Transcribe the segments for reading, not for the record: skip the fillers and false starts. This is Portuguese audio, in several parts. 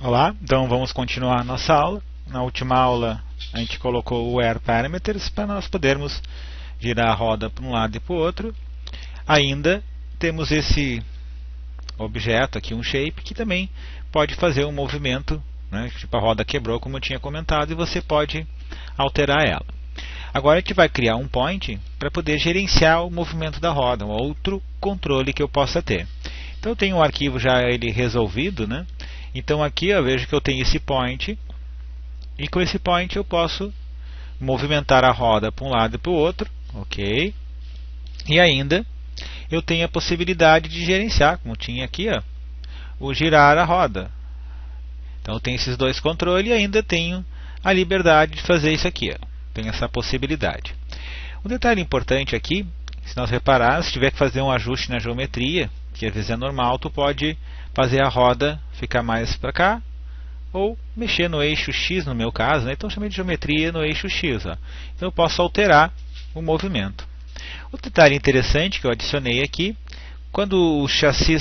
Olá, então vamos continuar a nossa aula. Na última aula a gente colocou o Air Parameters para nós podermos girar a roda para um lado e para o outro. Ainda temos esse objeto aqui, um shape, que também pode fazer um movimento, né? Tipo a roda quebrou, como eu tinha comentado, e você pode alterar ela. Agora a gente vai criar um point para poder gerenciar o movimento da roda, um outro controle que eu possa ter. Então eu tenho um arquivo já ele resolvido, né? Então aqui eu vejo que eu tenho esse point, e com esse point eu posso movimentar a roda para um lado e para o outro, ok? E ainda eu tenho a possibilidade de gerenciar, como tinha aqui, ó, o girar a roda. Então eu tenho esses dois controles e ainda tenho a liberdade de fazer isso aqui, ó. Tenho essa possibilidade. Um detalhe importante aqui, se nós repararmos, se tiver que fazer um ajuste na geometria, que às vezes é normal, tu pode fazer a roda ficar mais para cá, ou mexer no eixo X, no meu caso, né? Então eu chamei de geometria no eixo X. Ó. Então eu posso alterar o movimento. Outro detalhe interessante que eu adicionei aqui, quando o chassi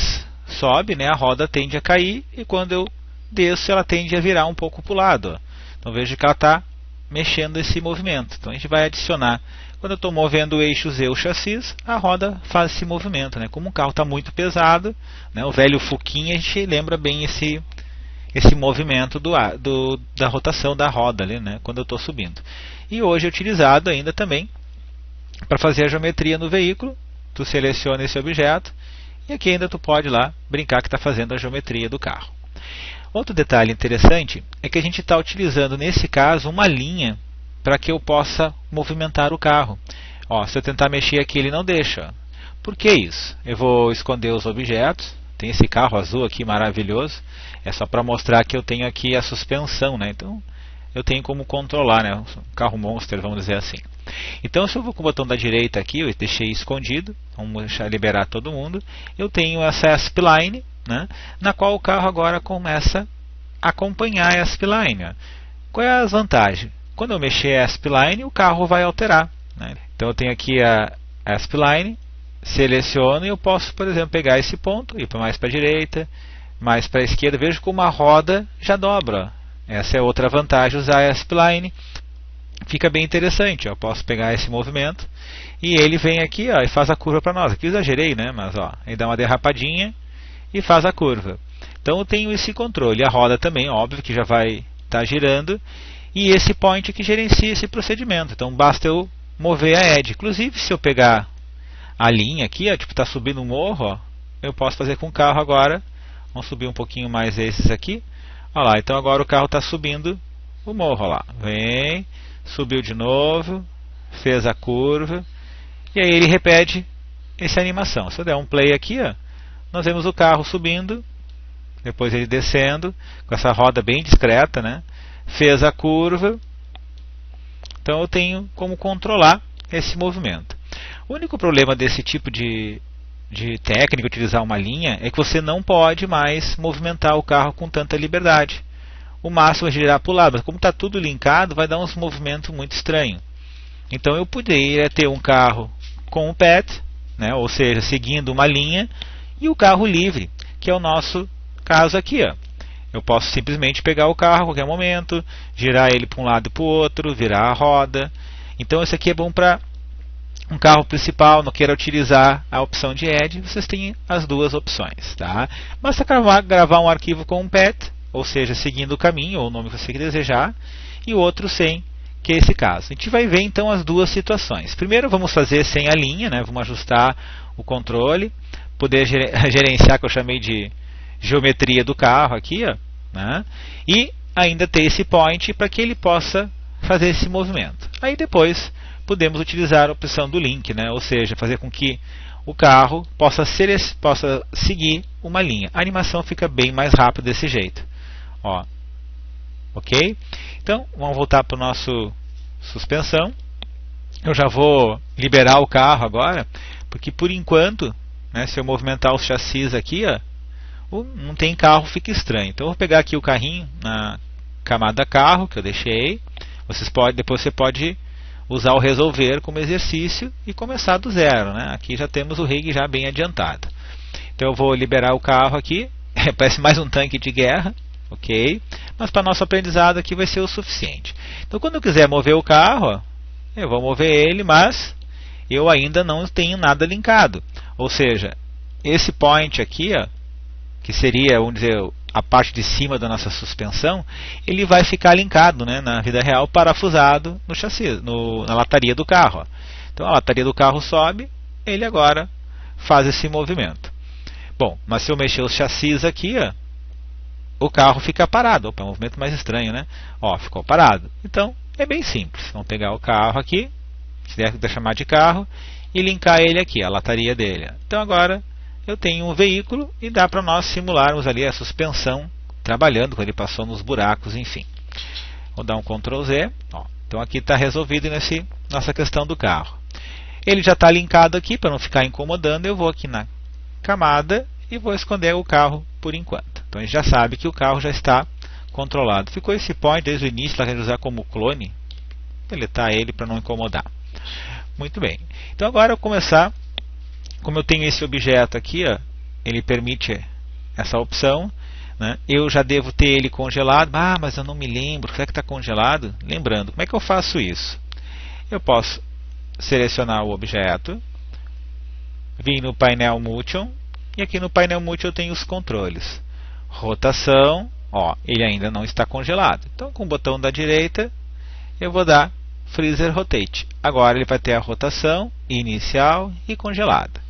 sobe, né, a roda tende a cair, e quando eu desço ela tende a virar um pouco para o lado. Ó. Então vejo que ela está mexendo esse movimento. Então a gente vai adicionar, quando eu estou movendo o eixo Z, o chassi, a roda faz esse movimento. Né? Como um carro está muito pesado, né, o velho Fuquinha, a gente lembra bem esse movimento da rotação da roda ali, né, quando eu estou subindo. E hoje é utilizado ainda também para fazer a geometria no veículo. Tu seleciona esse objeto e aqui ainda tu pode lá brincar que está fazendo a geometria do carro. Outro detalhe interessante é que a gente está utilizando nesse caso uma linha para que eu possa movimentar o carro. Ó, se eu tentar mexer aqui ele não deixa. Por que isso? Eu vou esconder os objetos. Tem esse carro azul aqui maravilhoso. É só para mostrar que eu tenho aqui a suspensão, né? Então eu tenho como controlar, né? Um carro monster, vamos dizer assim. Então se eu vou com o botão da direita aqui, eu deixei escondido, vamos deixar liberar todo mundo. Eu tenho essa spline, né? Na qual o carro agora começa a acompanhar a spline. Ó. Qual é a vantagem? Quando eu mexer a spline, o carro vai alterar. Né? Então eu tenho aqui a spline, seleciono e eu posso, por exemplo, pegar esse ponto, ir mais para a direita, mais para a esquerda. Vejo como a roda já dobra. Essa é outra vantagem, usar a spline. Fica bem interessante. Ó. Eu posso pegar esse movimento e ele vem aqui, ó, e faz a curva para nós. Aqui eu exagerei, né? Mas ó, ele dá uma derrapadinha e faz a curva. Então eu tenho esse controle. A roda também, óbvio que já vai estar girando. E esse point que gerencia esse procedimento. Então basta eu mover a edge. Inclusive se eu pegar a linha aqui, ó, tipo está subindo um morro, ó, eu posso fazer com o carro agora. Vamos subir um pouquinho mais esses aqui. Olha lá, então agora o carro está subindo o morro. Olha lá. Vem, subiu de novo, fez a curva. E aí ele repete essa animação. Se eu der um play aqui, ó, nós vemos o carro subindo, depois ele descendo, com essa roda bem discreta, né? Fez a curva. Então eu tenho como controlar esse movimento. O único problema desse tipo de técnica, utilizar uma linha, é que você não pode mais movimentar o carro com tanta liberdade. O máximo é girar para o lado, mas como está tudo linkado, vai dar uns movimentos muito estranhos. Então eu poderia ter um carro com o path, né? Ou seja, seguindo uma linha, e o carro livre, que é o nosso caso aqui. Ó. Eu posso simplesmente pegar o carro a qualquer momento, girar ele para um lado e para o outro, virar a roda. Então isso aqui é bom para um carro principal, não queira utilizar a opção de edge, vocês têm as duas opções. Tá? Basta gravar um arquivo com um path, ou seja, seguindo o caminho, ou o nome que você desejar, e o outro sem, que é esse caso. A gente vai ver então as duas situações. Primeiro vamos fazer sem a linha, né? Vamos ajustar o controle, poder gerenciar, que eu chamei de geometria do carro aqui, ó, né? E ainda ter esse point para que ele possa fazer esse movimento. Aí depois podemos utilizar a opção do link, né? Ou seja, fazer com que o carro possa seguir uma linha. A animação fica bem mais rápida desse jeito. Ó. Ok? Então, vamos voltar para o nosso suspensão. Eu já vou liberar o carro agora, porque por enquanto, né, se eu movimentar os chassis aqui, ó, não tem carro, fica estranho. Então eu vou pegar aqui o carrinho na camada carro que eu deixei. Depois você pode usar o resolver como exercício e começar do zero, né? Aqui já temos o rig já bem adiantado. Então eu vou liberar o carro aqui. Parece mais um tanque de guerra. ok? Mas para nosso aprendizado aqui vai ser o suficiente. Então quando eu quiser mover o carro, ó, eu vou mover ele, mas eu ainda não tenho nada linkado. Ou seja, esse point aqui, ó, que seria, vamos dizer, a parte de cima da nossa suspensão, ele vai ficar linkado, né, na vida real, parafusado no chassi, na lataria do carro. Ó. Então a lataria do carro sobe, ele agora faz esse movimento. Bom, mas se eu mexer os chassis aqui, ó, o carro fica parado. Opa, é um movimento mais estranho, né? Ó, ficou parado. Então, é bem simples. Vamos pegar o carro aqui, se der chamar de carro, e linkar ele aqui, a lataria dele. Então agora eu tenho um veículo e dá para nós simularmos ali a suspensão trabalhando, quando ele passou nos buracos, enfim. Vou dar um Ctrl Z. Ó. Então aqui está resolvido nossa questão do carro. Ele já está linkado aqui, para não ficar incomodando, eu vou aqui na camada e vou esconder o carro por enquanto. Então a gente já sabe que o carro já está controlado. Ficou esse point desde o início, para usar como clone, deletar ele para não incomodar. Muito bem. Então agora eu vou começar, como eu tenho esse objeto aqui, ó, ele permite essa opção, né? Eu já devo ter ele congelado. Ah, mas eu não me lembro, será que está congelado? Lembrando, como é que eu faço isso? Eu posso selecionar o objeto, vir no painel Motion, e aqui no painel Motion eu tenho os controles. Rotação, ó, ele ainda não está congelado. Então com o botão da direita eu vou dar Freezer Rotate. Agora ele vai ter a rotação inicial e congelada.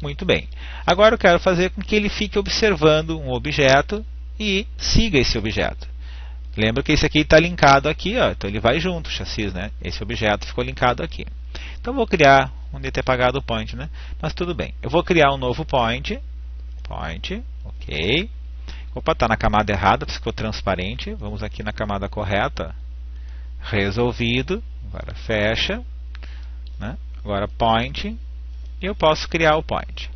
Muito bem. Agora eu quero fazer com que ele fique observando um objeto e siga esse objeto. Lembra que esse aqui está linkado aqui, ó, então ele vai junto, o chassi, né? Esse objeto ficou linkado aqui. Então eu vou criar, onde ter apagado o point, né? Mas tudo bem. Eu vou criar um novo point, ok. Opa, está na camada errada, ficou transparente. Vamos aqui na camada correta. Resolvido. Agora fecha, né? Agora point. E eu posso criar o point.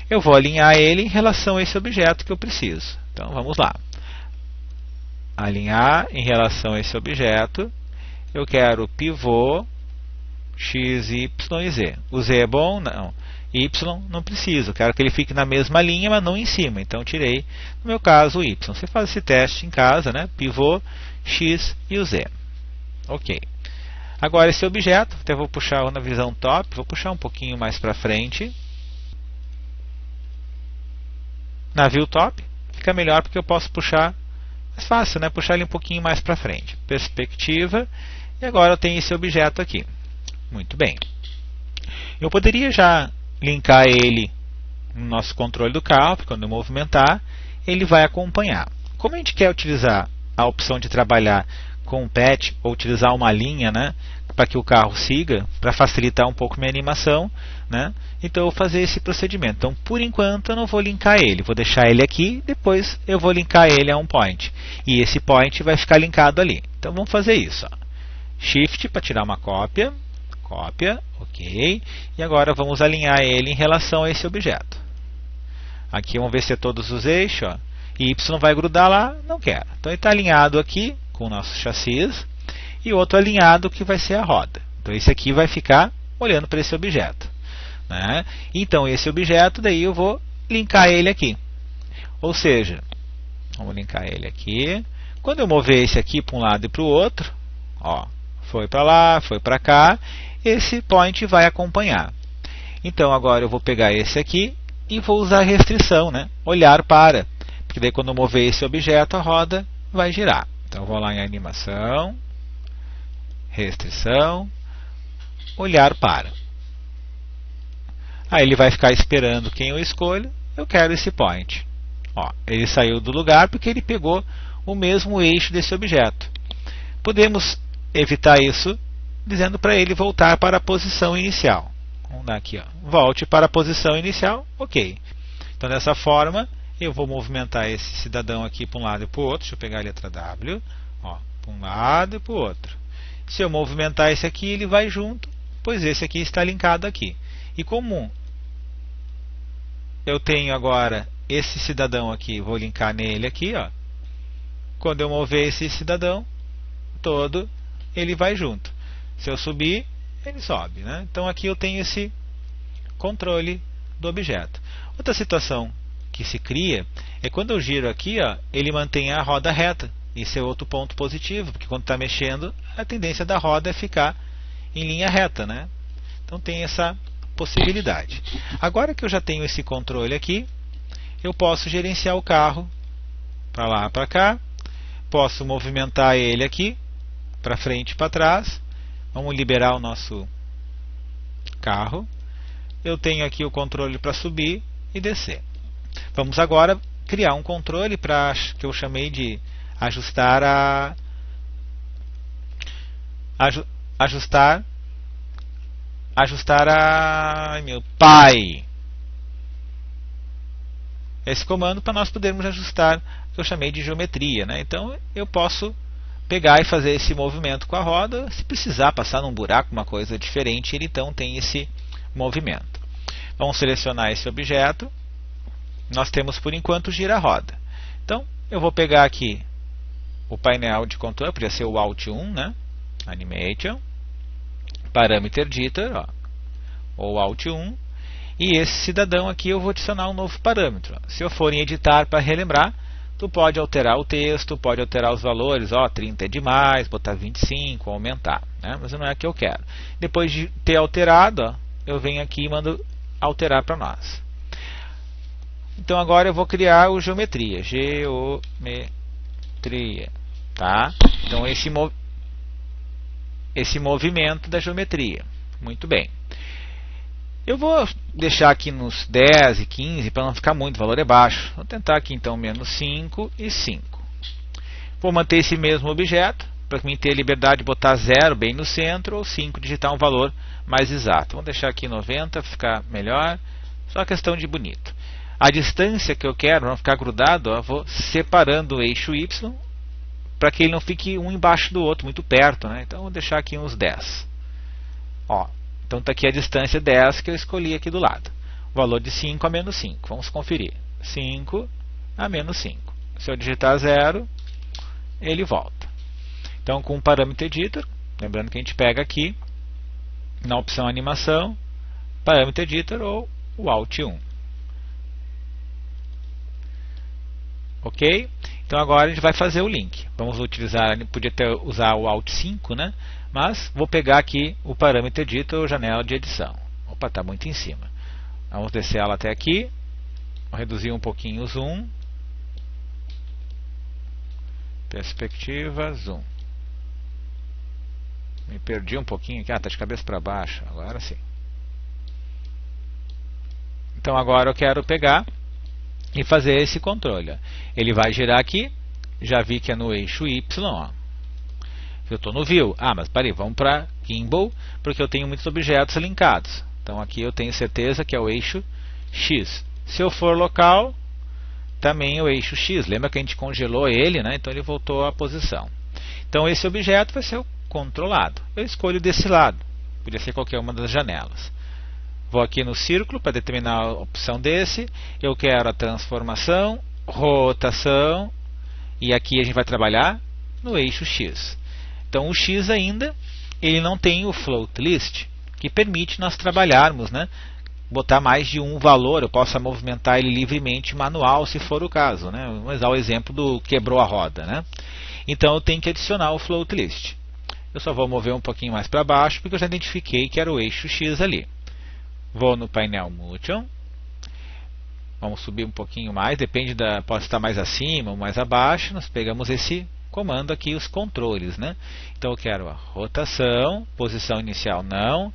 Eu vou alinhar ele em relação a esse objeto que eu preciso. Então vamos lá. Alinhar em relação a esse objeto. Eu quero pivô X, Y e Z. O Z é bom? Não. Y não preciso. Eu quero que ele fique na mesma linha, mas não em cima. Então tirei, no meu caso, o Y. Você faz esse teste em casa, né? Pivô X e o Z. Ok. Agora esse objeto, até vou puxar na visão top, vou puxar um pouquinho mais para frente. Na view top, fica melhor porque eu posso puxar, mais fácil, né? Puxar ele um pouquinho mais para frente. Perspectiva, e agora eu tenho esse objeto aqui. Muito bem. Eu poderia já linkar ele no nosso controle do carro, porque quando eu movimentar, ele vai acompanhar. Como a gente quer utilizar a opção de trabalhar com o patch, ou utilizar uma linha, né, para que o carro siga, para facilitar um pouco minha animação, né, então eu vou fazer esse procedimento. Então, por enquanto, eu não vou linkar ele, vou deixar ele aqui, depois eu vou linkar ele a um point. E esse point vai ficar linkado ali. Então, vamos fazer isso. Ó. Shift para tirar uma cópia, ok. E agora vamos alinhar ele em relação a esse objeto. Aqui vamos ver se é todos os eixos. Ó. Y vai grudar lá, não quero. Então ele está alinhado aqui com o nosso chassi e outro alinhado que vai ser a roda. Então esse aqui vai ficar olhando para esse objeto, né? Então esse objeto daí eu vou linkar ele aqui. Ou seja, vamos linkar ele aqui. Quando eu mover esse aqui para um lado e para o outro, ó, foi para lá, foi para cá, esse point vai acompanhar. Então agora eu vou pegar esse aqui e vou usar a restrição, né? Olhar para, porque daí quando eu mover esse objeto a roda vai girar. Então vou lá em animação, restrição, olhar para. Aí ele vai ficar esperando quem eu escolho. Eu quero esse point. Ó, ele saiu do lugar porque ele pegou o mesmo eixo desse objeto. Podemos evitar isso dizendo para ele voltar para a posição inicial. Vamos dar aqui, ó, volte para a posição inicial, ok. Então dessa forma eu vou movimentar esse cidadão aqui para um lado e para o outro. Deixa eu pegar a letra W. Ó, para um lado e para o outro. Se eu movimentar esse aqui, ele vai junto, pois esse aqui está linkado aqui. E como eu tenho agora esse cidadão aqui, vou linkar nele aqui. Ó. Quando eu mover esse cidadão todo, ele vai junto. Se eu subir, ele sobe, né? Então aqui eu tenho esse controle do objeto. Outra situação que se cria é quando eu giro aqui, ó, ele mantém a roda reta. Isso é outro ponto positivo, porque quando está mexendo, a tendência da roda é ficar em linha reta, né? Então tem essa possibilidade. Agora que eu já tenho esse controle aqui, eu posso gerenciar o carro para lá, para cá. Posso movimentar ele aqui, para frente e para trás. Vamos liberar o nosso carro. Eu tenho aqui o controle para subir e descer. Vamos agora criar um controle para que eu chamei de ajustar ai meu pai. Esse comando para nós podermos ajustar o que eu chamei de geometria, né? Então eu posso pegar e fazer esse movimento com a roda. Se precisar passar num buraco, uma coisa diferente, ele então tem esse movimento. Vamos selecionar esse objeto. Nós temos por enquanto gira-roda. Então eu vou pegar aqui o painel de controle, podia ser o Alt 1, né? Animation, Parameter Editor, ó, ou Alt 1, e esse cidadão aqui eu vou adicionar um novo parâmetro. Se eu for em editar para relembrar, tu pode alterar o texto, pode alterar os valores, ó, 30 é demais, botar 25, aumentar, né? Mas não é o que eu quero. Depois de ter alterado, ó, eu venho aqui e mando alterar para nós. Então agora eu vou criar o geometria, tá? Então esse movimento da geometria. Muito bem. Eu vou deixar aqui nos 10 e 15 para não ficar muito, o valor é baixo. Vou tentar aqui então menos 5 e 5. Vou manter esse mesmo objeto, para mim ter a liberdade de botar 0 bem no centro, ou 5 digitar um valor mais exato. Vamos deixar aqui 90 para ficar melhor, só questão de bonito. A distância que eu quero, não ficar grudado, ó, vou separando o eixo Y, para que ele não fique um embaixo do outro, muito perto, né? Então vou deixar aqui uns 10. Ó, então está aqui a distância 10 que eu escolhi aqui do lado. O valor de 5 a menos 5. Vamos conferir. 5 a menos 5. Se eu digitar 0, ele volta. Então com o Parameter Editor, lembrando que a gente pega aqui, na opção Animação, Parameter Editor ou o Alt 1. Ok? Então agora a gente vai fazer o link. Vamos utilizar, podia usar o Alt 5, né? Mas vou pegar aqui o Parameter Editor ou janela de edição. Opa, está muito em cima. Vamos descer ela até aqui. Vou reduzir um pouquinho o zoom. Perspectiva, zoom. Me perdi um pouquinho aqui. Ah, está de cabeça para baixo. Agora sim. Então agora eu quero pegar e fazer esse controle. Ele vai girar aqui. Já vi que é no eixo Y. Ó. Eu estou no View. Ah, mas peraí, vamos para Gimbal, porque eu tenho muitos objetos linkados. Então aqui eu tenho certeza que é o eixo X. Se eu for local, também é o eixo X. Lembra que a gente congelou ele, né? Então ele voltou à posição. Então esse objeto vai ser o controlado. Eu escolho desse lado. Podia ser qualquer uma das janelas. Vou aqui no círculo para determinar a opção desse. Eu quero a transformação, rotação, e aqui a gente vai trabalhar no eixo X. Então o X ainda, ele não tem o float list, que permite nós trabalharmos, né? Botar mais de um valor, eu posso movimentar ele livremente manual, se for o caso, né? Vamos usar o exemplo do quebrou a roda, né? Então eu tenho que adicionar o float list. Eu só vou mover um pouquinho mais para baixo, porque eu já identifiquei que era o eixo X ali. Vou no painel Motion. Vamos subir um pouquinho mais, depende pode estar mais acima ou mais abaixo. Nós pegamos esse comando aqui, os controles, né? Então eu quero a rotação, posição inicial não,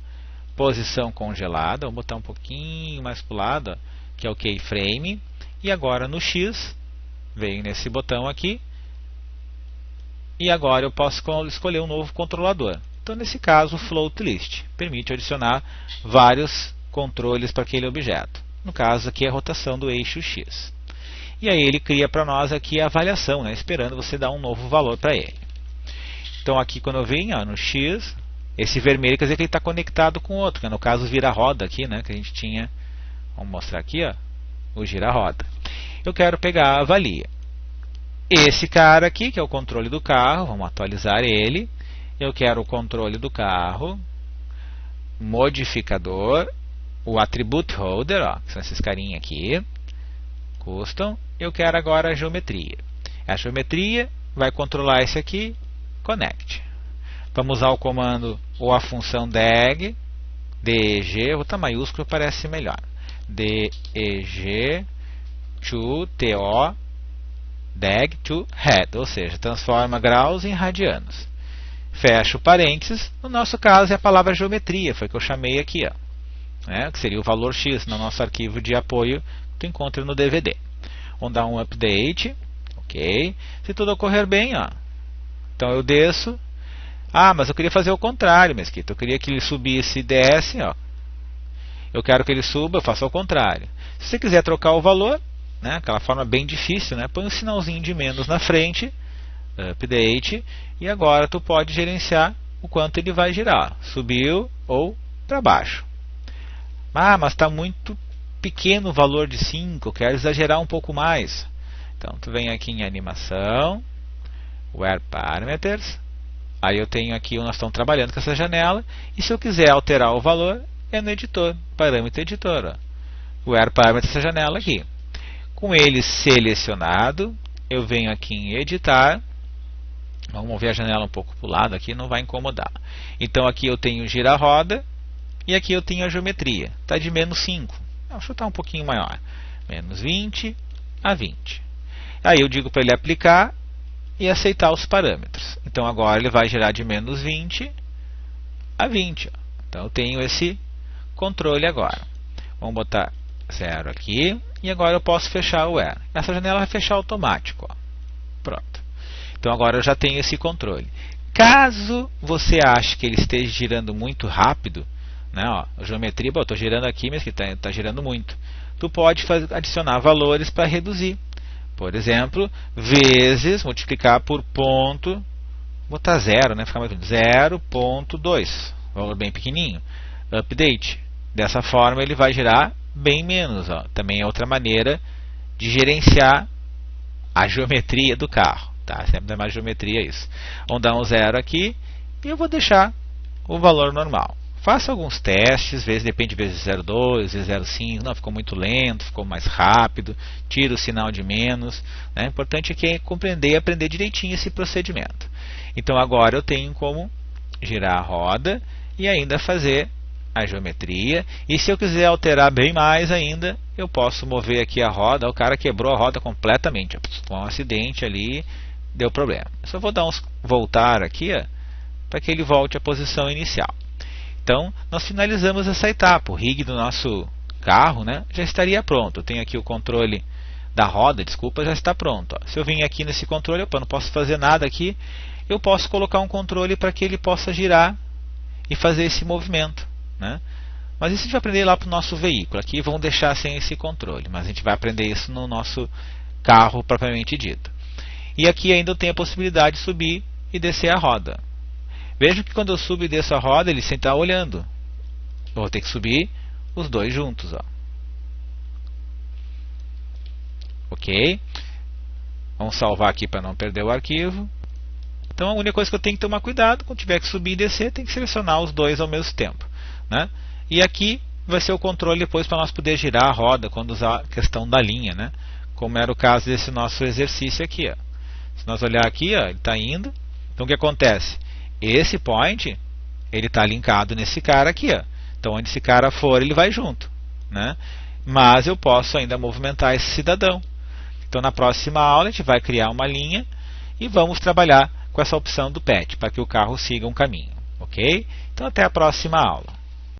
posição congelada, vamos botar um pouquinho mais para o lado, ó, que é o keyframe, e agora no X, venho nesse botão aqui, e agora eu posso escolher um novo controlador. Então nesse caso o float list permite adicionar vários controles para aquele objeto. No caso aqui é a rotação do eixo X. E aí ele cria para nós aqui a avaliação, né, esperando você dar um novo valor para ele. Então aqui quando eu venho no X, esse vermelho quer dizer que ele está conectado com o outro, que no caso vira-roda aqui, né, que a gente tinha. Vamos mostrar aqui, ó, o gira-roda. Eu quero pegar a avalia. Esse cara aqui, que é o controle do carro, vamos atualizar ele. Eu quero o controle do carro, modificador, o attribute holder, ó, que são esses carinha aqui. Custom, eu quero agora a geometria. A geometria vai controlar esse aqui, Connect. Vamos usar o comando ou a função deg, deg, vou botar maiúsculo, parece melhor. deg to deg to head, ou seja, transforma graus em radianos. Fecho parênteses, no nosso caso é a palavra geometria, foi que eu chamei aqui, ó, né, que seria o valor X no nosso arquivo de apoio que tu encontra no DVD. Vamos dar um update, ok. Se tudo ocorrer bem, ó, então eu desço. Ah, mas eu queria fazer o contrário, Mesquita, eu queria que ele subisse e desce, ó. Eu quero que ele suba, eu faço ao contrário. Se você quiser trocar o valor, né, aquela forma bem difícil, né, põe um sinalzinho de menos na frente, update, e agora tu pode gerenciar o quanto ele vai girar, subiu ou para baixo. Ah, mas está muito pequeno o valor de 5, eu quero exagerar um pouco mais. Então tu vem aqui em animação, Where Parameters, aí eu tenho aqui, nós estamos trabalhando com essa janela, e se eu quiser alterar o valor, é no editor, parâmetro editor, ó. Where Parameters, essa janela aqui. Com ele selecionado, eu venho aqui em editar. Vamos mover a janela um pouco para o lado aqui, não vai incomodar. Então aqui eu tenho gira-roda e aqui eu tenho a geometria. Está de menos 5. Vou chutar um pouquinho maior. Menos 20 a 20. Aí eu digo para ele aplicar e aceitar os parâmetros. Então agora ele vai girar de menos 20 a 20. Ó. Então eu tenho esse controle agora. Vamos botar 0 aqui. E agora eu posso fechar o Where. Essa janela vai fechar automático. Ó. Pronto. Então agora eu já tenho esse controle. Caso você ache que ele esteja girando muito rápido, né, ó, a geometria, eu estou girando aqui, mas que está girando muito. Tu pode adicionar valores para reduzir. Por exemplo, vezes, multiplicar por ponto, botar 0, né, ficar mais 0.2, valor bem pequenininho. Update. Dessa forma ele vai girar bem menos. Ó. Também é outra maneira de gerenciar a geometria do carro. Tá? Sempre dá mais geometria isso. Vamos dar um 0 aqui e eu vou deixar o valor normal. Faça alguns testes, depende vezes 0,2, vezes 0,5, não, ficou muito lento, ficou mais rápido, tira o sinal de menos. Né? O importante é compreender e aprender direitinho esse procedimento. Então agora eu tenho como girar a roda e ainda fazer a geometria, e se eu quiser alterar bem mais ainda, eu posso mover aqui a roda. O cara quebrou a roda completamente, com um acidente ali, deu problema. Eu só vou dar uns voltar aqui, para que ele volte à posição inicial. Então, nós finalizamos essa etapa. O rig do nosso carro, né, já estaria pronto. Eu tenho aqui o controle da roda, desculpa, já está pronto. Ó. Se eu vim aqui nesse controle, opa, não posso fazer nada aqui, eu posso colocar um controle para que ele possa girar e fazer esse movimento. Né? Mas isso a gente vai aprender lá para o nosso veículo. Aqui vamos deixar sem esse controle, mas a gente vai aprender isso no nosso carro propriamente dito. E aqui ainda eu tenho a possibilidade de subir e descer a roda. Veja que quando eu subo e desço a roda, ele sempre está olhando. Eu vou ter que subir os dois juntos. Ó. Ok? Vamos salvar aqui para não perder o arquivo. Então a única coisa que eu tenho que tomar cuidado, quando tiver que subir e descer, tem que selecionar os dois ao mesmo tempo. Né? E aqui vai ser o controle depois para nós poder girar a roda quando usar a questão da linha, né? Como era o caso desse nosso exercício aqui. Ó. Se nós olhar aqui, ó, ele está indo. Então o que acontece? Esse point ele está linkado nesse cara aqui. Ó. Então onde esse cara for, ele vai junto. Né? Mas eu posso ainda movimentar esse cidadão. Então na próxima aula a gente vai criar uma linha e vamos trabalhar com essa opção do PET para que o carro siga um caminho. Ok? Então até a próxima aula.